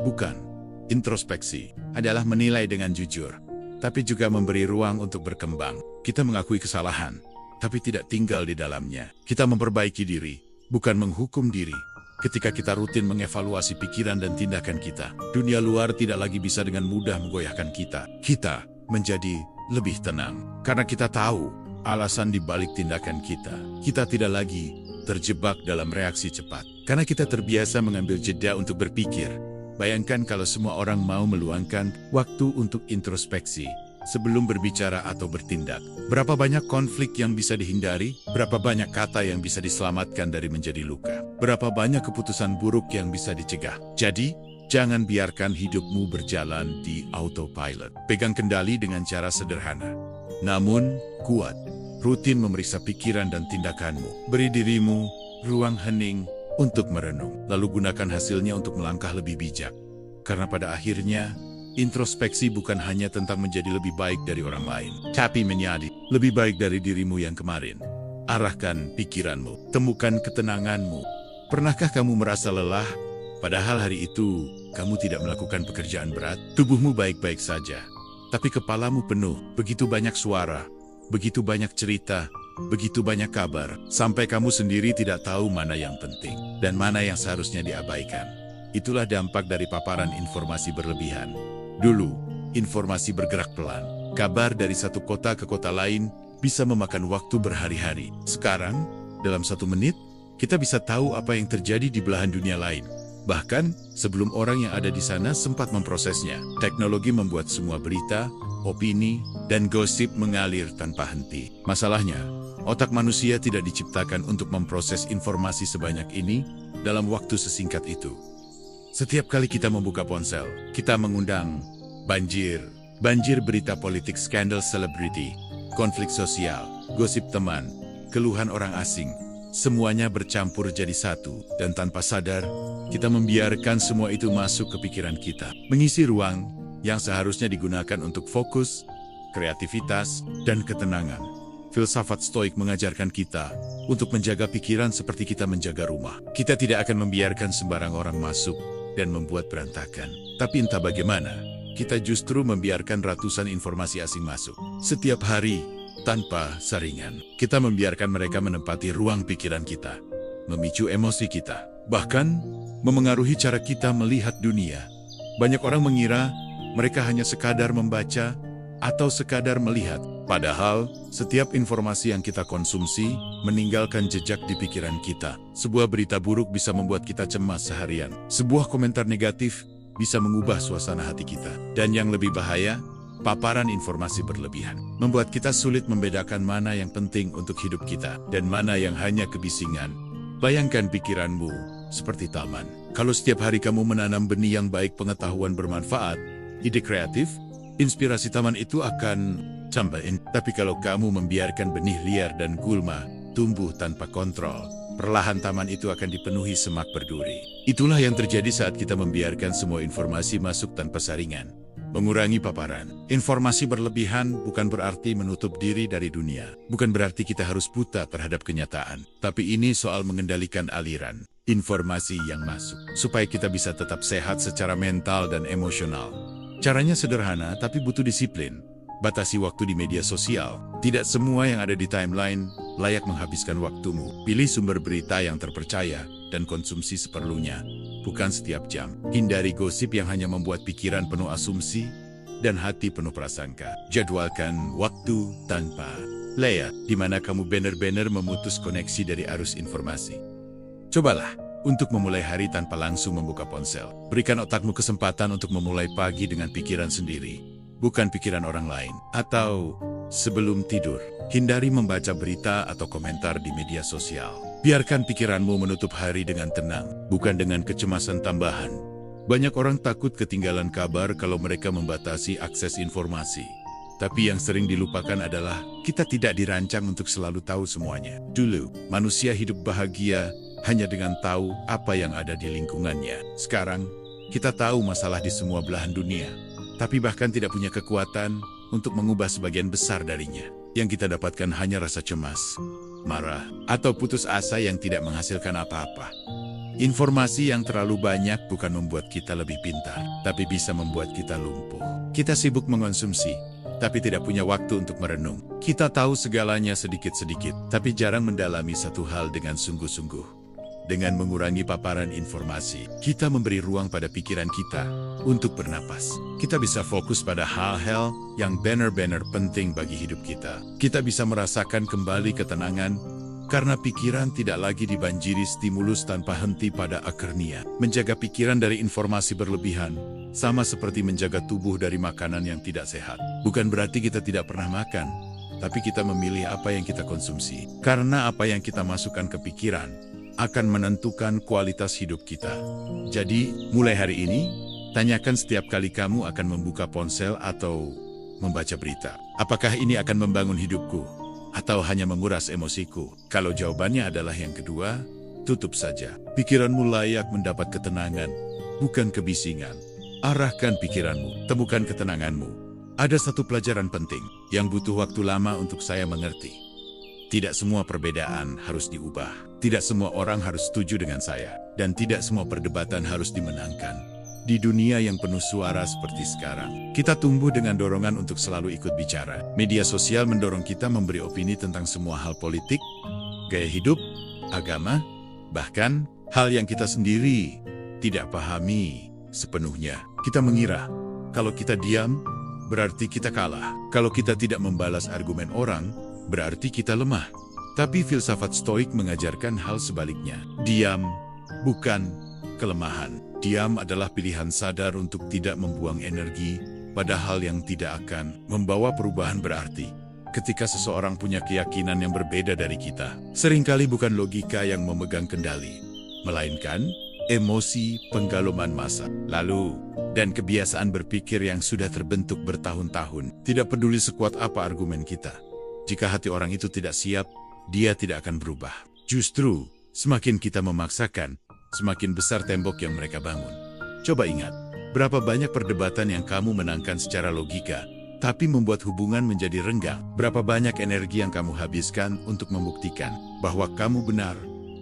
Bukan. Introspeksi adalah menilai dengan jujur, tapi juga memberi ruang untuk berkembang. Kita mengakui kesalahan, tapi tidak tinggal di dalamnya. Kita memperbaiki diri, bukan menghukum diri. Ketika kita rutin mengevaluasi pikiran dan tindakan kita, dunia luar tidak lagi bisa dengan mudah menggoyahkan kita. Kita menjadi lebih tenang, karena kita tahu alasan di balik tindakan kita. Kita tidak lagi terjebak dalam reaksi cepat, karena kita terbiasa mengambil jeda untuk berpikir. Bayangkan kalau semua orang mau meluangkan waktu untuk introspeksi sebelum berbicara atau bertindak. Berapa banyak konflik yang bisa dihindari? Berapa banyak kata yang bisa diselamatkan dari menjadi luka? Berapa banyak keputusan buruk yang bisa dicegah? Jadi, jangan biarkan hidupmu berjalan di autopilot. Pegang kendali dengan cara sederhana, namun kuat. Rutin memeriksa pikiran dan tindakanmu. Beri dirimu ruang hening untuk merenung, lalu gunakan hasilnya untuk melangkah lebih bijak. Karena pada akhirnya, introspeksi bukan hanya tentang menjadi lebih baik dari orang lain, tapi menjadi lebih baik dari dirimu yang kemarin. Arahkan pikiranmu, temukan ketenanganmu. Pernahkah kamu merasa lelah, padahal hari itu kamu tidak melakukan pekerjaan berat? Tubuhmu baik-baik saja, tapi kepalamu penuh, begitu banyak suara, begitu banyak cerita, begitu banyak kabar, sampai kamu sendiri tidak tahu mana yang penting dan mana yang seharusnya diabaikan. Itulah dampak dari paparan informasi berlebihan. Dulu, informasi bergerak pelan. Kabar dari satu kota ke kota lain bisa memakan waktu berhari-hari. Sekarang, dalam 1 menit, kita bisa tahu apa yang terjadi di belahan dunia lain. Bahkan, sebelum orang yang ada di sana sempat memprosesnya, teknologi membuat semua berita, opini, dan gosip mengalir tanpa henti. Masalahnya, otak manusia tidak diciptakan untuk memproses informasi sebanyak ini dalam waktu sesingkat itu. Setiap kali kita membuka ponsel, kita mengundang banjir berita politik, skandal selebriti, konflik sosial, gosip teman, keluhan orang asing. Semuanya bercampur jadi satu, dan tanpa sadar, kita membiarkan semua itu masuk ke pikiran kita, mengisi ruang yang seharusnya digunakan untuk fokus, kreativitas, dan ketenangan. Filsafat Stoik mengajarkan kita untuk menjaga pikiran seperti kita menjaga rumah. Kita tidak akan membiarkan sembarang orang masuk dan membuat berantakan. Tapi entah bagaimana, kita justru membiarkan ratusan informasi asing masuk. Setiap hari, tanpa saringan, kita membiarkan mereka menempati ruang pikiran kita, memicu emosi kita, bahkan memengaruhi cara kita melihat dunia. Banyak orang mengira mereka hanya sekadar membaca atau sekadar melihat, padahal setiap informasi yang kita konsumsi meninggalkan jejak di pikiran kita. Sebuah berita buruk bisa membuat kita cemas seharian. Sebuah komentar negatif bisa mengubah suasana hati kita. Dan yang lebih bahaya, paparan informasi berlebihan membuat kita sulit membedakan mana yang penting untuk hidup kita dan mana yang hanya kebisingan. Bayangkan pikiranmu seperti taman. Kalau setiap hari kamu menanam benih yang baik, pengetahuan bermanfaat, ide kreatif, inspirasi, taman itu akan tambahin. Tapi kalau kamu membiarkan benih liar dan gulma tumbuh tanpa kontrol, perlahan taman itu akan dipenuhi semak berduri. Itulah yang terjadi saat kita membiarkan semua informasi masuk tanpa saringan. Mengurangi paparan. Informasi berlebihan bukan berarti menutup diri dari dunia. Bukan berarti kita harus buta terhadap kenyataan. Tapi ini soal mengendalikan aliran informasi yang masuk, supaya kita bisa tetap sehat secara mental dan emosional. Caranya sederhana, tapi butuh disiplin. Batasi waktu di media sosial. Tidak semua yang ada di timeline layak menghabiskan waktumu. Pilih sumber berita yang terpercaya dan konsumsi seperlunya, bukan setiap jam. Hindari gosip yang hanya membuat pikiran penuh asumsi dan hati penuh prasangka. Jadwalkan waktu tanpa layar, di mana kamu benar-benar memutus koneksi dari arus informasi. Cobalah untuk memulai hari tanpa langsung membuka ponsel. Berikan otakmu kesempatan untuk memulai pagi dengan pikiran sendiri, bukan pikiran orang lain. Atau sebelum tidur, hindari membaca berita atau komentar di media sosial. Biarkan pikiranmu menutup hari dengan tenang, bukan dengan kecemasan tambahan. Banyak orang takut ketinggalan kabar kalau mereka membatasi akses informasi. Tapi yang sering dilupakan adalah kita tidak dirancang untuk selalu tahu semuanya. Dulu, manusia hidup bahagia hanya dengan tahu apa yang ada di lingkungannya. Sekarang, kita tahu masalah di semua belahan dunia, tapi bahkan tidak punya kekuatan untuk mengubah sebagian besar darinya. Yang kita dapatkan hanya rasa cemas, marah, atau putus asa yang tidak menghasilkan apa-apa. Informasi yang terlalu banyak bukan membuat kita lebih pintar, tapi bisa membuat kita lumpuh. Kita sibuk mengonsumsi, tapi tidak punya waktu untuk merenung. Kita tahu segalanya sedikit-sedikit, tapi jarang mendalami satu hal dengan sungguh-sungguh. Dengan mengurangi paparan informasi, kita memberi ruang pada pikiran kita untuk bernapas. Kita bisa fokus pada hal-hal yang benar-benar penting bagi hidup kita. Kita bisa merasakan kembali ketenangan karena pikiran tidak lagi dibanjiri stimulus tanpa henti pada akhirnya. Menjaga pikiran dari informasi berlebihan sama seperti menjaga tubuh dari makanan yang tidak sehat. Bukan berarti kita tidak pernah makan, tapi kita memilih apa yang kita konsumsi. Karena apa yang kita masukkan ke pikiran akan menentukan kualitas hidup kita. Jadi, mulai hari ini, tanyakan setiap kali kamu akan membuka ponsel atau membaca berita, apakah ini akan membangun hidupku atau hanya menguras emosiku? Kalau jawabannya adalah yang kedua, tutup saja. Pikiranmu layak mendapat ketenangan, bukan kebisingan. Arahkan pikiranmu, temukan ketenanganmu. Ada satu pelajaran penting yang butuh waktu lama untuk saya mengerti. Tidak semua perbedaan harus diubah. Tidak semua orang harus setuju dengan saya. Dan tidak semua perdebatan harus dimenangkan. Di dunia yang penuh suara seperti sekarang, kita tumbuh dengan dorongan untuk selalu ikut bicara. Media sosial mendorong kita memberi opini tentang semua hal politik, gaya hidup, agama, bahkan hal yang kita sendiri tidak pahami sepenuhnya. Kita mengira kalau kita diam, berarti kita kalah. Kalau kita tidak membalas argumen orang, berarti kita lemah. Tapi filsafat Stoik mengajarkan hal sebaliknya. Diam bukan kelemahan. Diam adalah pilihan sadar untuk tidak membuang energi pada hal yang tidak akan membawa perubahan berarti. Ketika seseorang punya keyakinan yang berbeda dari kita, seringkali bukan logika yang memegang kendali, melainkan emosi, pengalaman masa lalu, dan kebiasaan berpikir yang sudah terbentuk bertahun-tahun. Tidak peduli sekuat apa argumen kita, jika hati orang itu tidak siap, dia tidak akan berubah. Justru, semakin kita memaksakan, semakin besar tembok yang mereka bangun. Coba ingat, berapa banyak perdebatan yang kamu menangkan secara logika, tapi membuat hubungan menjadi renggang. Berapa banyak energi yang kamu habiskan untuk membuktikan bahwa kamu benar,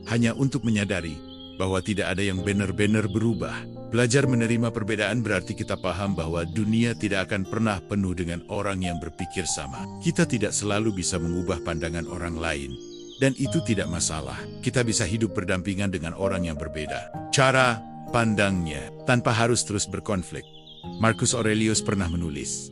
hanya untuk menyadari bahwa tidak ada yang benar-benar berubah. Belajar menerima perbedaan berarti kita paham bahwa dunia tidak akan pernah penuh dengan orang yang berpikir sama. Kita tidak selalu bisa mengubah pandangan orang lain, dan itu tidak masalah. Kita bisa hidup berdampingan dengan orang yang berbeda cara pandangnya, tanpa harus terus berkonflik. Marcus Aurelius pernah menulis,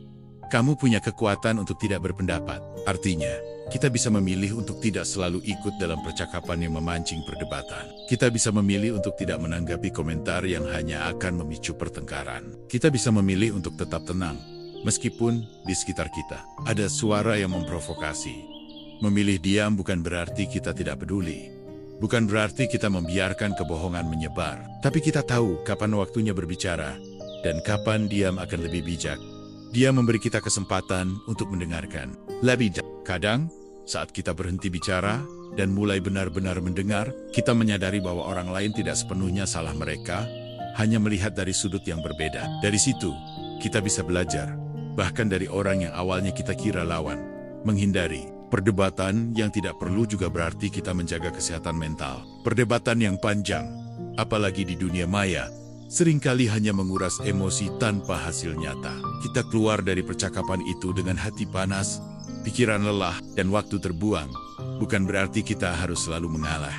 "Kamu punya kekuatan untuk tidak berpendapat." Artinya, kita bisa memilih untuk tidak selalu ikut dalam percakapan yang memancing perdebatan. Kita bisa memilih untuk tidak menanggapi komentar yang hanya akan memicu pertengkaran. Kita bisa memilih untuk tetap tenang, meskipun di sekitar kita ada suara yang memprovokasi. Memilih diam bukan berarti kita tidak peduli. Bukan berarti kita membiarkan kebohongan menyebar. Tapi kita tahu kapan waktunya berbicara, dan kapan diam akan lebih bijak. Dia memberi kita kesempatan untuk mendengarkan. Kadang, saat kita berhenti bicara dan mulai benar-benar mendengar, kita menyadari bahwa orang lain tidak sepenuhnya salah mereka, hanya melihat dari sudut yang berbeda. Dari situ, kita bisa belajar, bahkan dari orang yang awalnya kita kira lawan. Menghindari perdebatan yang tidak perlu juga berarti kita menjaga kesehatan mental. Perdebatan yang panjang, apalagi di dunia maya, seringkali hanya menguras emosi tanpa hasil nyata. Kita keluar dari percakapan itu dengan hati panas, pikiran lelah, dan waktu terbuang. Bukan berarti kita harus selalu mengalah.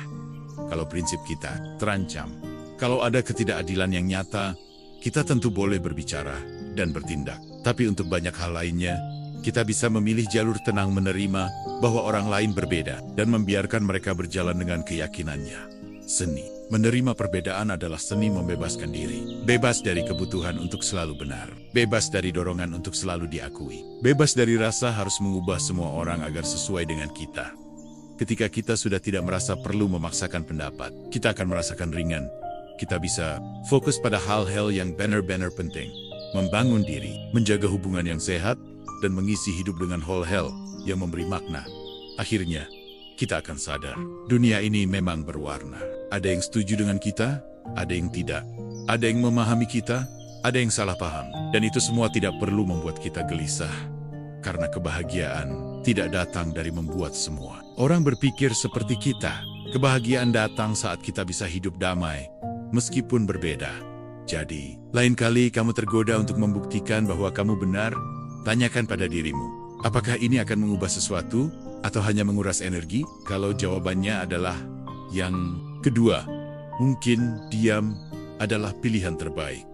Kalau prinsip kita terancam, kalau ada ketidakadilan yang nyata, kita tentu boleh berbicara dan bertindak. Tapi untuk banyak hal lainnya, kita bisa memilih jalur tenang, menerima bahwa orang lain berbeda, dan membiarkan mereka berjalan dengan keyakinannya. Seni menerima perbedaan adalah seni membebaskan diri. Bebas dari kebutuhan untuk selalu benar. Bebas dari dorongan untuk selalu diakui. Bebas dari rasa harus mengubah semua orang agar sesuai dengan kita. Ketika kita sudah tidak merasa perlu memaksakan pendapat, kita akan merasakan ringan. Kita bisa fokus pada hal-hal yang benar-benar penting. Membangun diri, menjaga hubungan yang sehat, dan mengisi hidup dengan hal-hal yang memberi makna. Akhirnya, kita akan sadar, dunia ini memang berwarna. Ada yang setuju dengan kita, ada yang tidak. Ada yang memahami kita, ada yang salah paham. Dan itu semua tidak perlu membuat kita gelisah. Karena kebahagiaan tidak datang dari membuat semua orang berpikir seperti kita. Kebahagiaan datang saat kita bisa hidup damai, meskipun berbeda. Jadi, lain kali kamu tergoda untuk membuktikan bahwa kamu benar, tanyakan pada dirimu, apakah ini akan mengubah sesuatu, atau hanya menguras energi? Kalau jawabannya adalah yang kedua, mungkin diam adalah pilihan terbaik.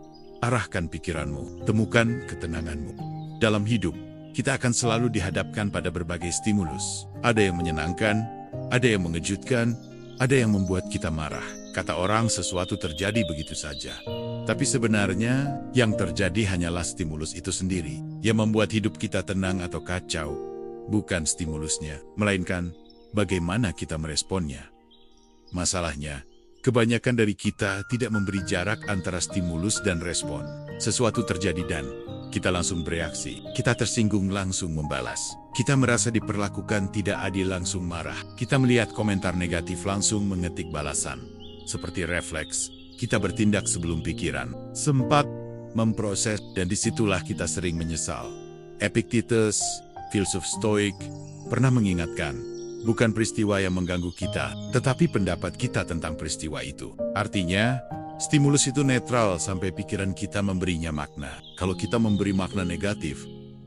Arahkan pikiranmu, temukan ketenanganmu. Dalam hidup, kita akan selalu dihadapkan pada berbagai stimulus. Ada yang menyenangkan, ada yang mengejutkan, ada yang membuat kita marah. Kata orang, sesuatu terjadi begitu saja. Tapi sebenarnya, yang terjadi hanyalah stimulus itu sendiri, yang membuat hidup kita tenang atau kacau. Bukan stimulusnya, melainkan bagaimana kita meresponnya. Masalahnya, kebanyakan dari kita tidak memberi jarak antara stimulus dan respon. Sesuatu terjadi dan kita langsung bereaksi. Kita tersinggung langsung membalas. Kita merasa diperlakukan tidak adil langsung marah. Kita melihat komentar negatif langsung mengetik balasan. Seperti refleks, kita bertindak sebelum pikiran sempat memproses, dan disitulah kita sering menyesal. Epictetus, filsuf Stoik, pernah mengingatkan, bukan peristiwa yang mengganggu kita, tetapi pendapat kita tentang peristiwa itu. Artinya, stimulus itu netral sampai pikiran kita memberinya makna. Kalau kita memberi makna negatif,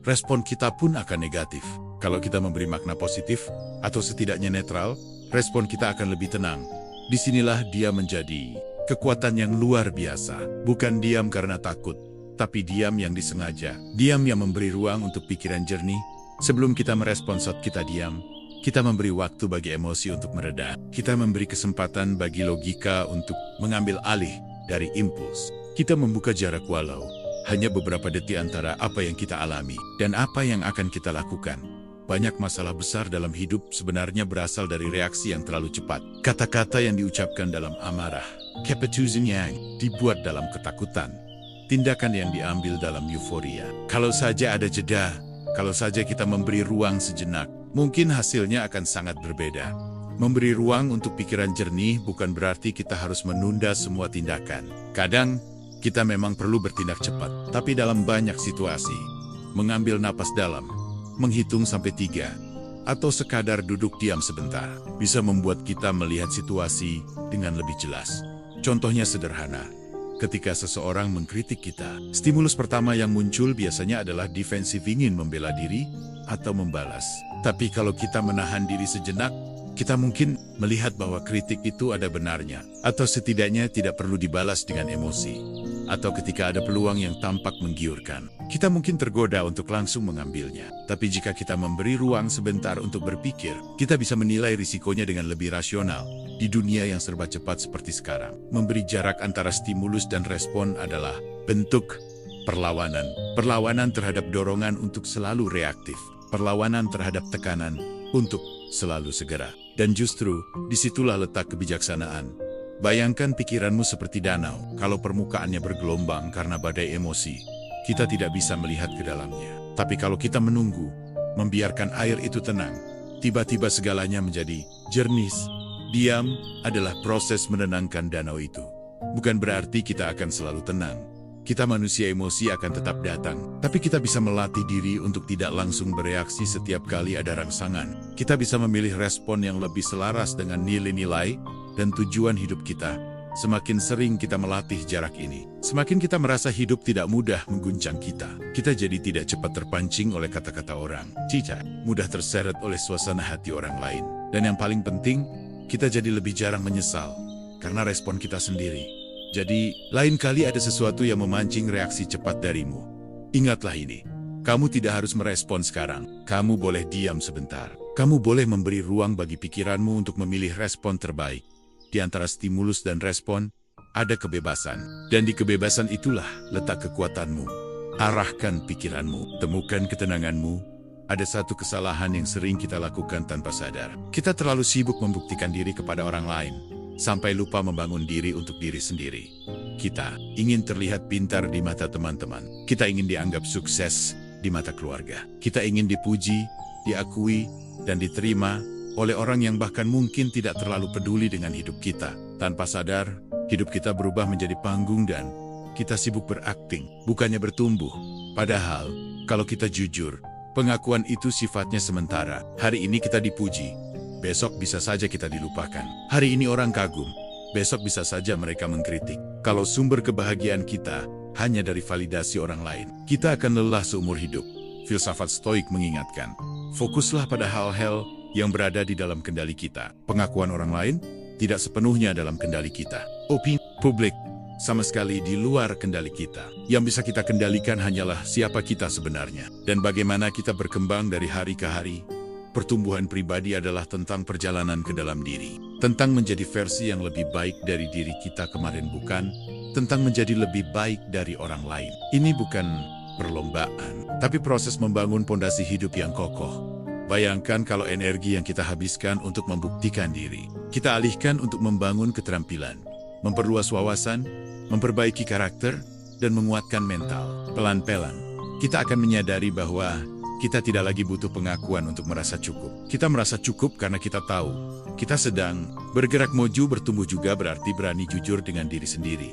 respon kita pun akan negatif. Kalau kita memberi makna positif, atau setidaknya netral, respon kita akan lebih tenang. Disinilah dia menjadi kekuatan yang luar biasa. Bukan diam karena takut, tapi diam yang disengaja. Diam yang memberi ruang untuk pikiran jernih. Sebelum kita merespon saat kita diam, kita memberi waktu bagi emosi untuk mereda. Kita memberi kesempatan bagi logika untuk mengambil alih. dari impuls. Kita membuka jarak walau hanya beberapa detik antara apa yang kita alami dan apa yang akan kita lakukan. Banyak masalah besar dalam hidup sebenarnya berasal dari reaksi yang terlalu cepat. Kata-kata yang diucapkan dalam amarah, keputusan yang dibuat dalam ketakutan, tindakan yang diambil dalam euforia. Kalau saja ada jeda, kalau saja kita memberi ruang sejenak, mungkin hasilnya akan sangat berbeda. Memberi ruang untuk pikiran jernih bukan berarti kita harus menunda semua tindakan. Kadang, kita memang perlu bertindak cepat, tapi dalam banyak situasi, mengambil napas dalam, menghitung sampai 3, atau sekadar duduk diam sebentar, bisa membuat kita melihat situasi dengan lebih jelas. Contohnya sederhana, ketika seseorang mengkritik kita, stimulus pertama yang muncul biasanya adalah defensif, ingin membela diri atau membalas. Tapi kalau kita menahan diri sejenak, kita mungkin melihat bahwa kritik itu ada benarnya, atau setidaknya tidak perlu dibalas dengan emosi. Atau ketika ada peluang yang tampak menggiurkan, kita mungkin tergoda untuk langsung mengambilnya. Tapi jika kita memberi ruang sebentar untuk berpikir, kita bisa menilai risikonya dengan lebih rasional. Di dunia yang serba cepat seperti sekarang, memberi jarak antara stimulus dan respon adalah bentuk perlawanan. Perlawanan terhadap dorongan untuk selalu reaktif. Perlawanan terhadap tekanan untuk selalu segera. Dan justru, disitulah letak kebijaksanaan. Bayangkan pikiranmu seperti danau. Kalau permukaannya bergelombang karena badai emosi, kita tidak bisa melihat ke dalamnya. Tapi kalau kita menunggu, membiarkan air itu tenang, tiba-tiba segalanya menjadi jernih. Diam adalah proses menenangkan danau itu. Bukan berarti kita akan selalu tenang. Kita manusia, emosi akan tetap datang. Tapi kita bisa melatih diri untuk tidak langsung bereaksi setiap kali ada rangsangan. Kita bisa memilih respon yang lebih selaras dengan nilai-nilai dan tujuan hidup kita. Semakin sering kita melatih jarak ini, semakin kita merasa hidup tidak mudah mengguncang kita. Kita jadi tidak cepat terpancing oleh kata-kata orang, tidak mudah terseret oleh suasana hati orang lain. Dan yang paling penting, kita jadi lebih jarang menyesal karena respon kita sendiri. Jadi, lain kali ada sesuatu yang memancing reaksi cepat darimu, ingatlah ini. Kamu tidak harus merespon sekarang. Kamu boleh diam sebentar. Kamu boleh memberi ruang bagi pikiranmu untuk memilih respon terbaik. Di antara stimulus dan respon, ada kebebasan. Dan di kebebasan itulah letak kekuatanmu. Arahkan pikiranmu, temukan ketenanganmu. Ada satu kesalahan yang sering kita lakukan tanpa sadar. Kita terlalu sibuk membuktikan diri kepada orang lain, sampai lupa membangun diri untuk diri sendiri. Kita ingin terlihat pintar di mata teman-teman. Kita ingin dianggap sukses di mata keluarga. Kita ingin dipuji, diakui, dan diterima oleh orang yang bahkan mungkin tidak terlalu peduli dengan hidup kita. Tanpa sadar, hidup kita berubah menjadi panggung dan kita sibuk berakting, bukannya bertumbuh. Padahal, kalau kita jujur, pengakuan itu sifatnya sementara. Hari ini kita dipuji, besok bisa saja kita dilupakan. Hari ini orang kagum, besok bisa saja mereka mengkritik. Kalau sumber kebahagiaan kita hanya dari validasi orang lain, kita akan lelah seumur hidup. Filsafat Stoik mengingatkan, fokuslah pada hal-hal yang berada di dalam kendali kita. Pengakuan orang lain tidak sepenuhnya dalam kendali kita. Opini publik sama sekali di luar kendali kita. Yang bisa kita kendalikan hanyalah siapa kita sebenarnya dan bagaimana kita berkembang dari hari ke hari. Pertumbuhan pribadi adalah tentang perjalanan ke dalam diri, tentang menjadi versi yang lebih baik dari diri kita kemarin, bukan tentang menjadi lebih baik dari orang lain. Ini bukan perlombaan, tapi proses membangun pondasi hidup yang kokoh. Bayangkan kalau energi yang kita habiskan untuk membuktikan diri, kita alihkan untuk membangun keterampilan, memperluas wawasan, memperbaiki karakter, dan menguatkan mental. Pelan-pelan, kita akan menyadari bahwa kita tidak lagi butuh pengakuan untuk merasa cukup. Kita merasa cukup karena kita tahu kita sedang bergerak maju. Bertumbuh juga berarti berani jujur dengan diri sendiri.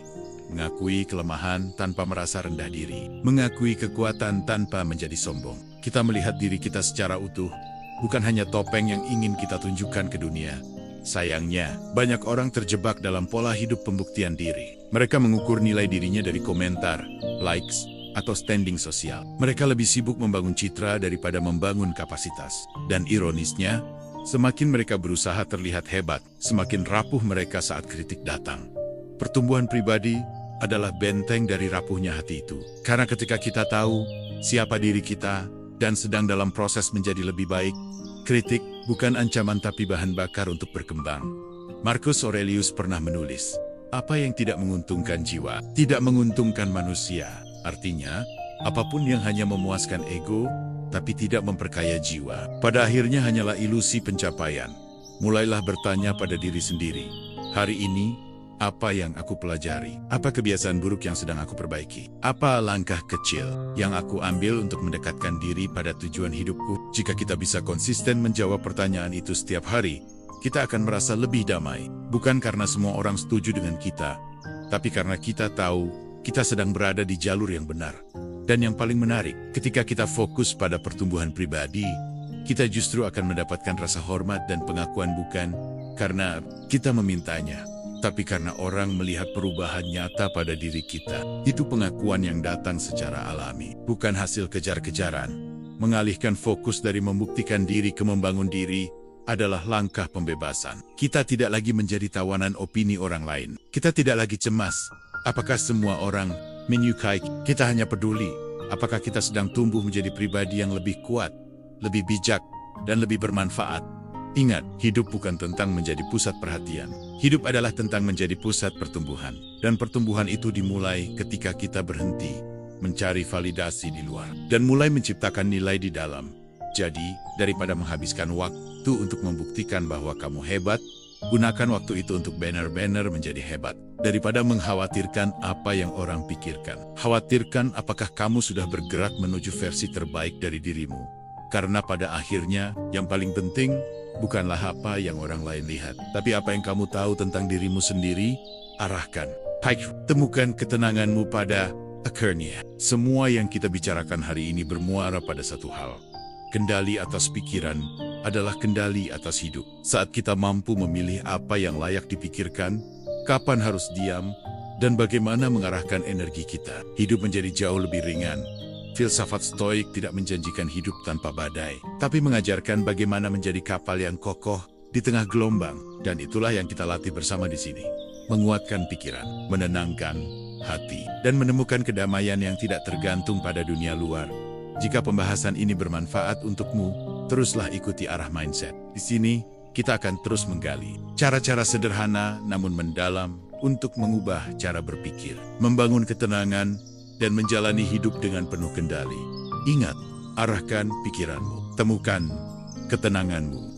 Mengakui kelemahan tanpa merasa rendah diri. Mengakui kekuatan tanpa menjadi sombong. Kita melihat diri kita secara utuh, bukan hanya topeng yang ingin kita tunjukkan ke dunia. Sayangnya, banyak orang terjebak dalam pola hidup pembuktian diri. Mereka mengukur nilai dirinya dari komentar, likes, atau standing sosial. Mereka lebih sibuk membangun citra daripada membangun kapasitas. Dan ironisnya, semakin mereka berusaha terlihat hebat, semakin rapuh mereka saat kritik datang. Pertumbuhan pribadi adalah benteng dari rapuhnya hati itu. Karena ketika kita tahu siapa diri kita dan sedang dalam proses menjadi lebih baik, kritik bukan ancaman tapi bahan bakar untuk berkembang. Marcus Aurelius pernah menulis, Apa yang tidak menguntungkan jiwa, tidak menguntungkan manusia. Artinya, apapun yang hanya memuaskan ego, tapi tidak memperkaya jiwa, pada akhirnya hanyalah ilusi pencapaian. Mulailah bertanya pada diri sendiri, hari ini, apa yang aku pelajari? Apa kebiasaan buruk yang sedang aku perbaiki? Apa langkah kecil yang aku ambil untuk mendekatkan diri pada tujuan hidupku? Jika kita bisa konsisten menjawab pertanyaan itu setiap hari, kita akan merasa lebih damai. Bukan karena semua orang setuju dengan kita, tapi karena kita tahu kita sedang berada di jalur yang benar. Dan yang paling menarik, ketika kita fokus pada pertumbuhan pribadi, kita justru akan mendapatkan rasa hormat dan pengakuan bukan karena kita memintanya, tapi karena orang melihat perubahan nyata pada diri kita. Itu pengakuan yang datang secara alami, bukan hasil kejar-kejaran. Mengalihkan fokus dari membuktikan diri ke membangun diri adalah langkah pembebasan. Kita tidak lagi menjadi tawanan opini orang lain. Kita tidak lagi cemas apakah semua orang menyukai. Kita hanya peduli apakah kita sedang tumbuh menjadi pribadi yang lebih kuat, lebih bijak, dan lebih bermanfaat. Ingat, hidup bukan tentang menjadi pusat perhatian. Hidup adalah tentang menjadi pusat pertumbuhan. Dan pertumbuhan itu dimulai ketika kita berhenti mencari validasi di luar dan mulai menciptakan nilai di dalam. Jadi, daripada menghabiskan waktu untuk membuktikan bahwa kamu hebat, gunakan waktu itu untuk benar-benar menjadi hebat. Daripada mengkhawatirkan apa yang orang pikirkan, khawatirkan apakah kamu sudah bergerak menuju versi terbaik dari dirimu. Karena pada akhirnya, yang paling penting bukanlah apa yang orang lain lihat, tapi apa yang kamu tahu tentang dirimu sendiri. Arahkan, temukan ketenanganmu pada akhirnya. Semua yang kita bicarakan hari ini bermuara pada satu hal. Kendali atas pikiran adalah kendali atas hidup. Saat kita mampu memilih apa yang layak dipikirkan, kapan harus diam, dan bagaimana mengarahkan energi kita, hidup menjadi jauh lebih ringan. Filsafat Stoik tidak menjanjikan hidup tanpa badai, tapi mengajarkan bagaimana menjadi kapal yang kokoh di tengah gelombang. Dan itulah yang kita latih bersama di sini. Menguatkan pikiran, menenangkan hati, dan menemukan kedamaian yang tidak tergantung pada dunia luar. Jika pembahasan ini bermanfaat untukmu, teruslah ikuti arah mindset. Di sini, kita akan terus menggali cara-cara sederhana namun mendalam untuk mengubah cara berpikir, membangun ketenangan, dan menjalani hidup dengan penuh kendali. Ingat, arahkan pikiranmu, temukan ketenanganmu,